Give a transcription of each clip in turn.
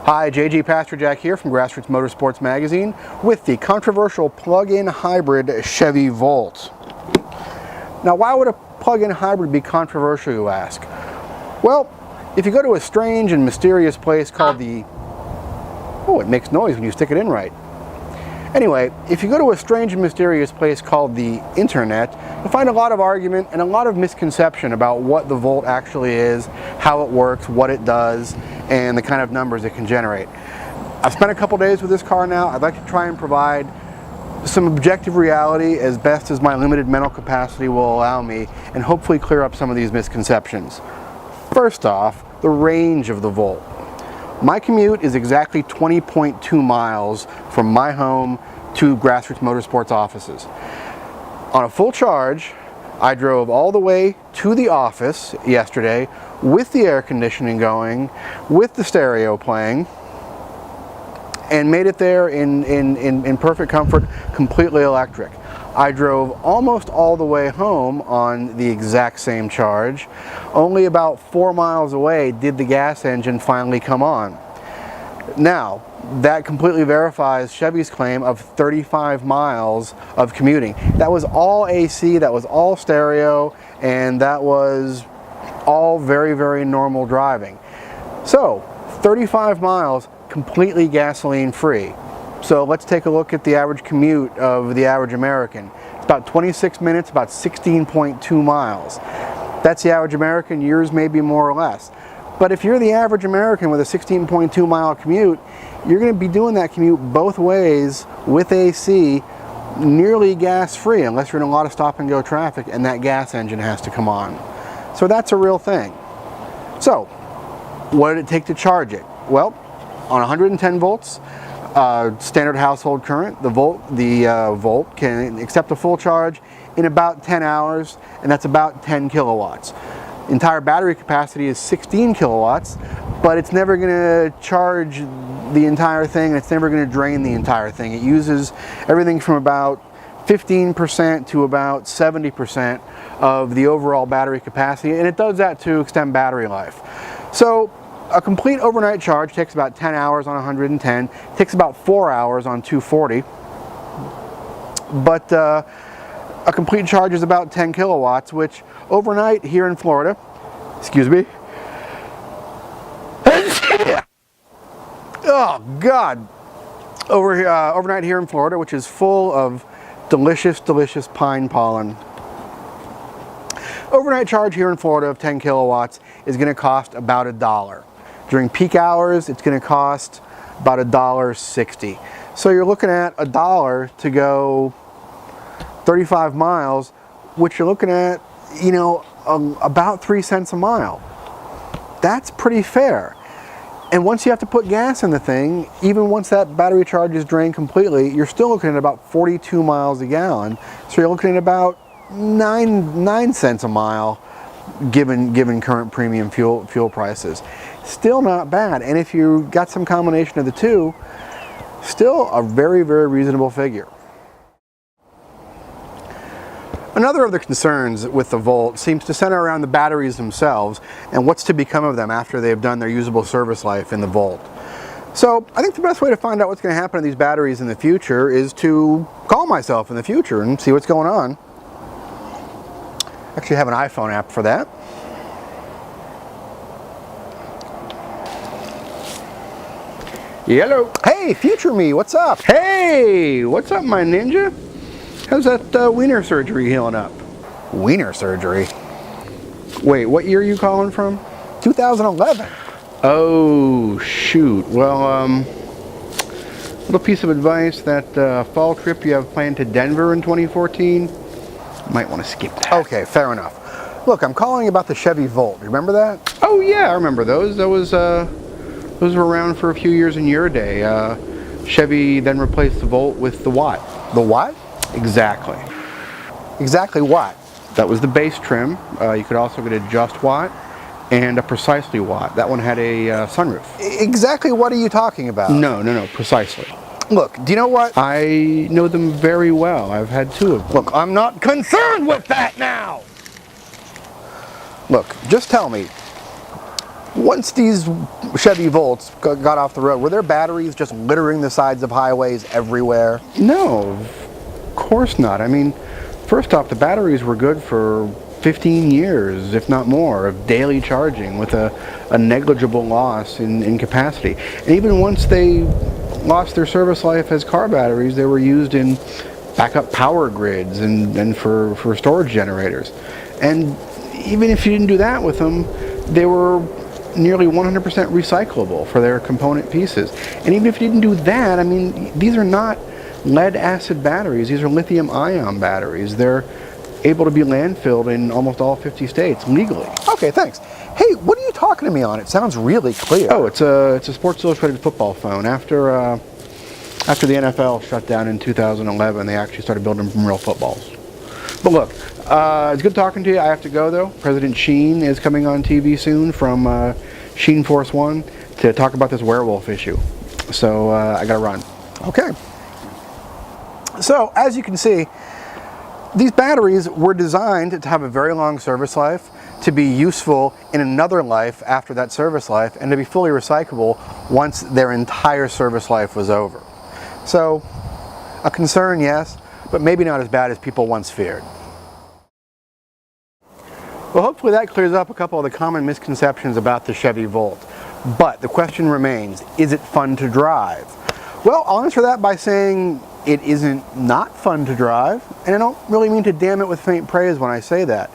Hi, JG Pasterjack here from Grassroots Motorsports magazine with the controversial plug-in hybrid Chevy Volt. Now, why would a plug-in hybrid be controversial, you ask? Well, if you go to a strange and mysterious place called the... Oh, it makes noise when you stick it in right. Anyway, if you go to a strange and mysterious place called the internet, you'll find a lot of argument and a lot of misconception about what the Volt actually is, how it works, what it does, and the kind of numbers it can generate. I've spent a couple days with this car now. I'd like to try and provide some objective reality as best as my limited mental capacity will allow me, and hopefully clear up some of these misconceptions. First off, the range of the Volt. My commute is exactly 20.2 miles from my home to Grassroots Motorsports offices. On a full charge, I drove all the way to the office yesterday with the air conditioning going, with the stereo playing, and made it there in perfect comfort, completely electric. I drove almost all the way home on the exact same charge. Only about 4 miles away did the gas engine finally come on. Now, that completely verifies Chevy's claim of 35 miles of commuting. That was all AC, that was all stereo, and that was all very, very normal driving. So, 35 miles completely gasoline free. So let's take a look at the average commute of the average American. It's about 26 minutes, about 16.2 miles. That's the average American. Yours may be more or less. But if you're the average American with a 16.2 mile commute, you're going to be doing that commute both ways with AC, nearly gas free, unless you're in a lot of stop and go traffic and that gas engine has to come on. So that's a real thing. So, what did it take to charge it? Well, on 110 volts, standard household current, the Volt can accept a full charge in about 10 hours, and that's about 10 kilowatts. Entire battery capacity is 16 kilowatts, but it's never going to charge the entire thing, and it's never going to drain the entire thing. It uses everything from about 15% to about 70% of the overall battery capacity, and it does that to extend battery life. So a complete overnight charge takes about 10 hours on 110, takes about 4 hours on 240, but a complete charge is about 10 kilowatts, which overnight here in Florida, excuse me, oh God, overnight here in Florida, which is full of delicious, delicious pine pollen. Overnight charge here in Florida of 10 kilowatts is going to cost about $1. During peak hours, it's going to cost about $1.60. So you're looking at $1 to go 35 miles, which you're looking at, you know, about 3 cents a mile. That's pretty fair. And once you have to put gas in the thing, even once that battery charge is drained completely, you're still looking at about 42 miles a gallon. So you're looking at about 9 cents a mile, given current premium fuel prices. Still not bad. And if you got some combination of the two, still a very, very reasonable figure. Another of the concerns with the Volt seems to center around the batteries themselves and what's to become of them after they've done their usable service life in the Volt. So I think the best way to find out what's going to happen to these batteries in the future is to call myself in the future and see what's going on. Actually, I have an iPhone app for that. Hello. Hey, future me, what's up? Hey, what's up, my ninja? How's that wiener surgery healing up? Wiener surgery? Wait, what year are you calling from? 2011. Oh, shoot. Well, little piece of advice, that fall trip you have planned to Denver in 2014, might want to skip that. Okay, fair enough. Look, I'm calling about the Chevy Volt. Remember that? Oh, yeah, I remember those. Those were around for a few years in your day. Chevy then replaced the Volt with the Watt. The what? Exactly. Exactly what? That was the base trim. You could also get a Just Watt and a Precisely Watt. That one had a sunroof. Exactly what are you talking about? No, Precisely. Look, do you know what? I know them very well. I've had 2 of them. Look, I'm not concerned with that now! Look, just tell me, Once these Chevy Volts got off the road, were there batteries just littering the sides of highways everywhere? No, of course not. I mean, first off, the batteries were good for 15 years, if not more, of daily charging with a negligible loss in capacity. And even once they lost their service life as car batteries, they were used in backup power grids and for storage generators. And even if you didn't do that with them, they were nearly 100% recyclable for their component pieces. And even if you didn't do that, I mean, these are not lead acid batteries, these are lithium ion batteries. They're able to be landfilled in almost all 50 states legally. Okay, thanks. Hey, what are you talking to me on? It sounds really clear. Oh, it's a Sports Illustrated football phone. After the NFL shut down in 2011, they actually started building them from real footballs. But look, it's good talking to you. I have to go though. President Sheen is coming on TV soon from Sheen Force One to talk about this werewolf issue. So I gotta run. Okay. So as you can see, these batteries were designed to have a very long service life, to be useful in another life after that service life, and to be fully recyclable once their entire service life was over. So, a concern, yes, but maybe not as bad as people once feared. Well, hopefully that clears up a couple of the common misconceptions about the Chevy Volt. But the question remains, is it fun to drive? Well, I'll answer that by saying it isn't not fun to drive, and I don't really mean to damn it with faint praise when I say that.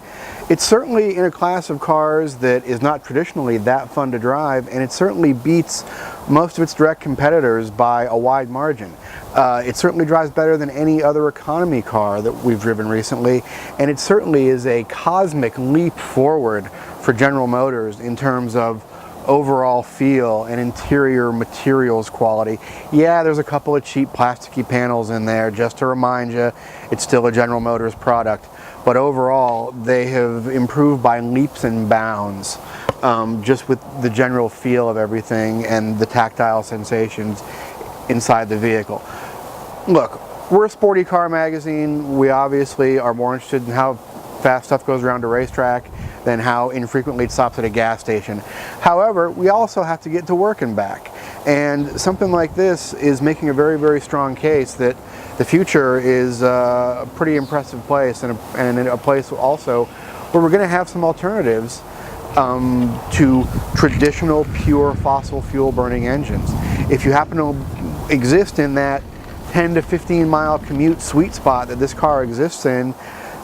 It's certainly in a class of cars that is not traditionally that fun to drive, and it certainly beats most of its direct competitors by a wide margin. It certainly drives better than any other economy car that we've driven recently, and it certainly is a cosmic leap forward for General Motors in terms of overall feel and interior materials quality. Yeah, there's a couple of cheap plasticky panels in there just to remind you it's still a General Motors product, but overall they have improved by leaps and bounds, just with the general feel of everything and the tactile sensations inside the vehicle. Look, we're a sporty car magazine. We obviously are more interested in how fast stuff goes around a racetrack than how infrequently it stops at a gas station. However, we also have to get to work and back. And something like this is making a very, very strong case that the future is a pretty impressive place, and a place also where we're going to have some alternatives to traditional pure fossil fuel burning engines. If you happen to exist in that 10 to 15 mile commute sweet spot that this car exists in,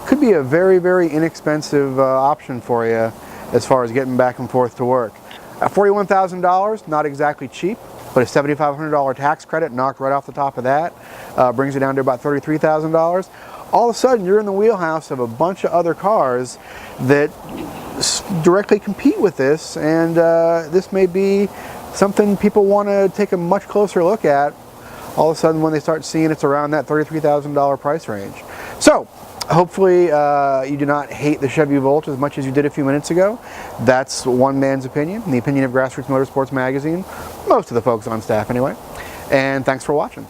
could be a very, very inexpensive option for you as far as getting back and forth to work. At $41,000, not exactly cheap, but a $7,500 tax credit knocked right off the top of that brings it down to about $33,000. All of a sudden, you're in the wheelhouse of a bunch of other cars that directly compete with this, and this may be something people want to take a much closer look at all of a sudden when they start seeing it's around that $33,000 price range. So, hopefully you do not hate the Chevy Volt as much as you did a few minutes ago. That's one man's opinion, the opinion of Grassroots Motorsports magazine, most of the folks on staff anyway. And thanks for watching.